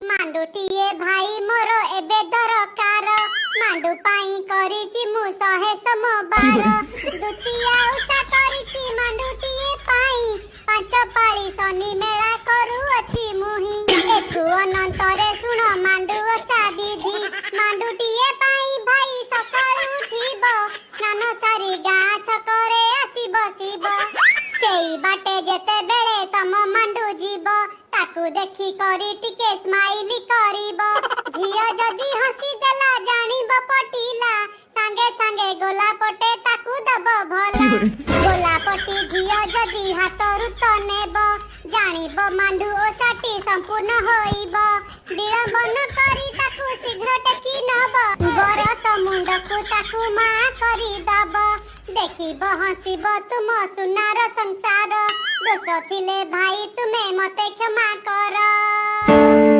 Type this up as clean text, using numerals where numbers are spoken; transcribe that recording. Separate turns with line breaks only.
मांडुटिए भाई मोर एबे दरकार मांडु पाई करिछि मु 100 सोमवार दुतिया उषा करिछि मांडुटिए पाई पांच पाळी शनि मेला करू अछि मुही एथु अनंतरे सुन मांडु ओषा विधि मांडुटिए पाई भाई सकाळ उठिब स्नान सारी गाँ छकरे आसी बसिब सेई बाटे जेते बेले तम मांडु जीव ताकू देखी करी टिके स्माइली करिबो झिया जदी हसी देला जानिबो पटिला संगे संगे गोला पटे ताकू दबो भला गोला पटी झिया जदी हातरु तो नेबो जानिबो मांडु ओसाटी संपूर्ण होइबो विलंब न करी ताकू शीघ्र टेकी नबो बरस मुंडकू ताकू मा करी दबो देखिबो हसीबो तुम सुनार संसार दोष थिले भाई तुमे मते क्षमा कर।